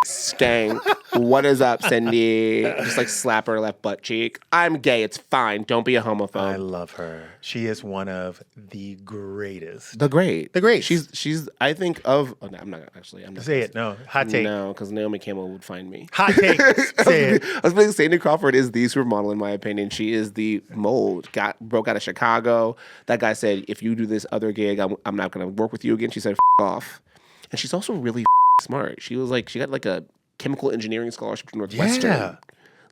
Skank. What is up, Cindy? Just like slap her left butt cheek. I'm gay. It's fine. Don't be a homophobe. I love her. She is one of the greatest. The great. The great. She's. I think of. Oh, no, I'm not actually. I'm not. Say it. No. Hot take. No, because Naomi Campbell would find me. Hot take. Say it. I was thinking Sandy Crawford is the supermodel in my opinion. She is the mold. Broke out of Chicago. That guy said, if you do this other gig, I'm not going to work with you again. She said, off. And she's also really smart. She got like a chemical engineering scholarship from Northwestern. Yeah.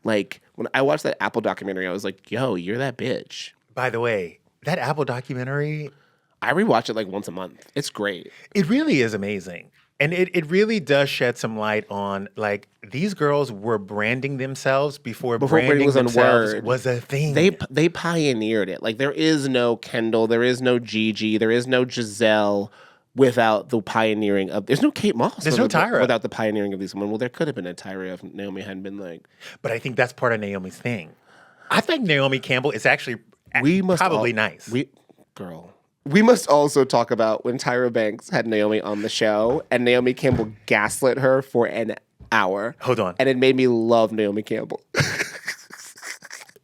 Like when I watched that Apple documentary, I was like, yo, you're that bitch. By the way, that Apple documentary, I rewatch it like once a month. It's great. it really is amazing. And it really does shed some light on, like, these girls were branding themselves before branding was a themselves word. was a thing. They pioneered it. Like there is no Kendall, there is no Gigi, there is no Giselle without the pioneering of. There's no Kate Moss. There's no Tyra. Without the pioneering of these women. Well, there could have been a Tyra if Naomi hadn't been like. But I think that's part of Naomi's thing. I think Naomi Campbell is actually probably nice. We must also talk about when Tyra Banks had Naomi on the show and Naomi Campbell gaslit her for an hour. Hold on. And it made me love Naomi Campbell.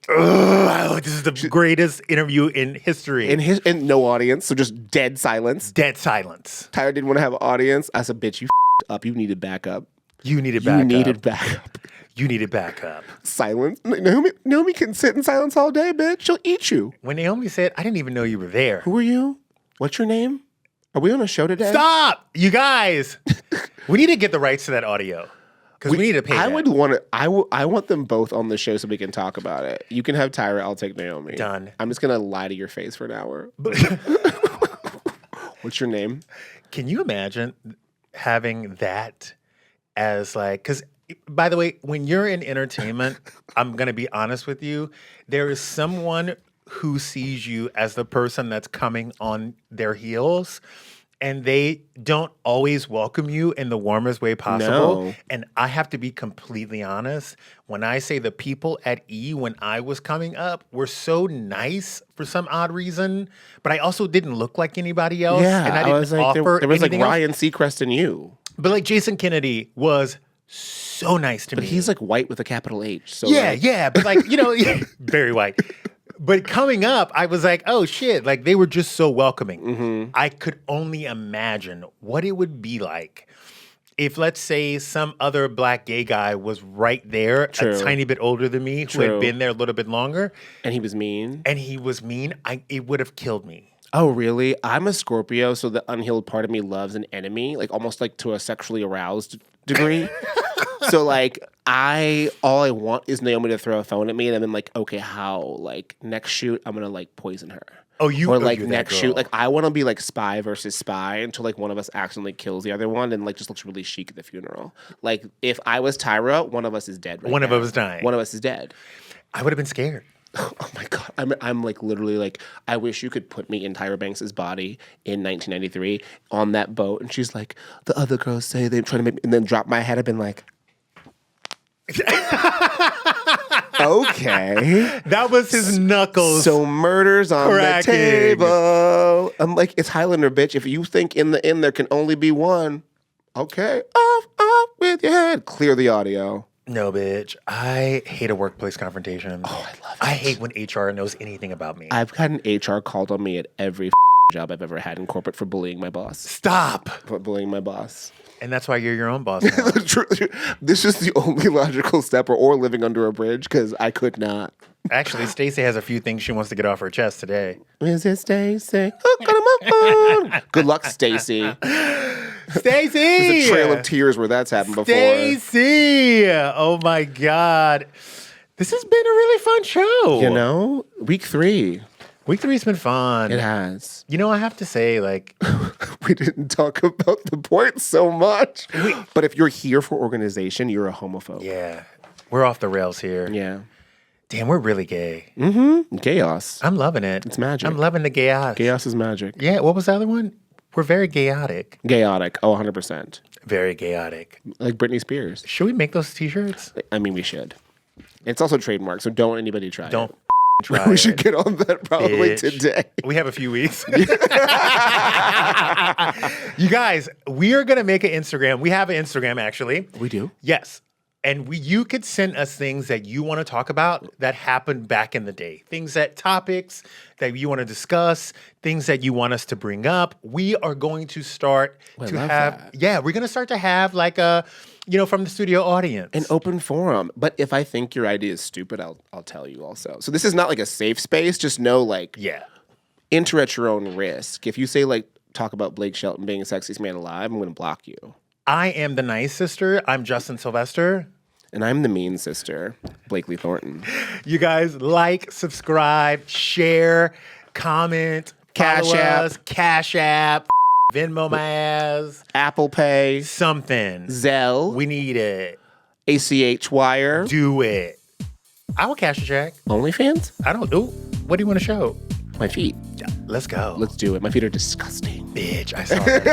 This is the greatest interview in history. In no audience, so just dead silence. Dead silence. Tyra didn't want to have an audience. I said, bitch, you up. You needed backup. You needed backup. You needed backup. Silence. Naomi can sit in silence all day, bitch. She'll eat you. When Naomi said, I didn't even know you were there. Who are you? What's your name? Are we on a show today? Stop! You guys! We need to get the rights to that audio. Because we need to pay that. I want them both on the show so we can talk about it. You can have Tyra, I'll take Naomi. Done. I'm just going to lie to your face for an hour. What's your name? Can you imagine having that as like, because by the way, when you're in entertainment, I'm going to be honest with you, there is someone who sees you as the person that's coming on their heels, and they don't always welcome you in the warmest way possible. No. And I have to be completely honest. When I say the people at E, when I was coming up, were so nice for some odd reason, but I also didn't look like anybody else. Yeah, and I didn't was like, offer there was like anything else. Ryan Seacrest and you. But like Jason Kennedy was so nice to me. But he's like white with a capital H. So yeah, like, yeah. But like, very white. But coming up, I was like, oh shit. Like they were just so welcoming. Mm-hmm. I could only imagine what it would be like if, let's say, some other black gay guy was right there, True. a tiny bit older than me, who True. had been there a little bit longer. And he was mean. It would have killed me. Oh, really? I'm a Scorpio, so the unhealed part of me loves an enemy, like almost like to a sexually aroused degree. So like all I want is Naomi to throw a phone at me, and I'm like, okay, how? Like next shoot, I'm gonna like poison her. Oh, or like you're that next girl. shoot, like I want to be like spy versus spy until like one of us accidentally kills the other one and like just looks really chic at the funeral. Like if I was Tyra, one of us is dead. One of us is dying. One of us is dead. I would have been scared. Oh my God. I'm like literally like, I wish you could put me in Tyra Banks' body in 1993 on that boat. And she's like, the other girls say they're trying to make me, and then drop my head. I've been like, okay. That was his knuckles. So murder's on cracking. the table. I'm like, it's Highlander, bitch. If you think in the end there can only be one, okay. Off with your head. Clear the audio. No, bitch. I hate a workplace confrontation. Oh, I love it. I hate when HR knows anything about me. I've had an HR called on me at every job I've ever had in corporate for bullying my boss. Stop. For bullying my boss. And that's why you're your own boss now. This is the only logical step, or living under a bridge, because I could not. Actually, Stacey has a few things she wants to get off her chest today. Is it Stacey? Good luck, Stacey. Stacey! There's a trail of tears where that's happened before. Stacey! Oh my God. This has been a really fun show. You know, week 3. Week 3's been fun. It has. You know, I have to say, like, We didn't talk about the point so much. But if you're here for organization, you're a homophobe. yeah, we're off the rails here. Yeah. Damn, we're really gay. Chaos. I'm loving it. It's magic. I'm loving the chaos. Chaos is magic. Yeah, what was the other one? We're very chaotic. Chaotic. Oh, 100%. Very chaotic. Like Britney Spears. Should we make those t-shirts? I mean, we should. It's also trademarked, so don't anybody try Don't it. try We it. should get on that probably Bitch. today. We have a few weeks. You guys, we are going to make an Instagram. We have an Instagram, actually. We do? Yes. And you could send us things that you want to talk about that happened back in the day. topics that you want to discuss, things that you want us to bring up. We are going to start to love have, that. yeah, we're going to start to have like a, from the studio audience. An open forum. But if I think your idea is stupid, I'll tell you also. So this is not like a safe space. Just know, like, yeah. enter at your own risk. If you say, like, talk about Blake Shelton being the sexiest man alive, I'm going to block you. I am the nice sister. I'm Justin Sylvester. And I'm the mean sister, Blakely Thornton. You guys like, subscribe, share, comment, Cash follow App. us, Cash App, Venmo my ass, Apple Pay, something. Zelle, We need it. ACH Wire, Do it. I will cash a check. OnlyFans? I don't. Ooh, what do you want to show? My feet. Let's go. Let's do it. My feet are disgusting. Bitch, I saw that.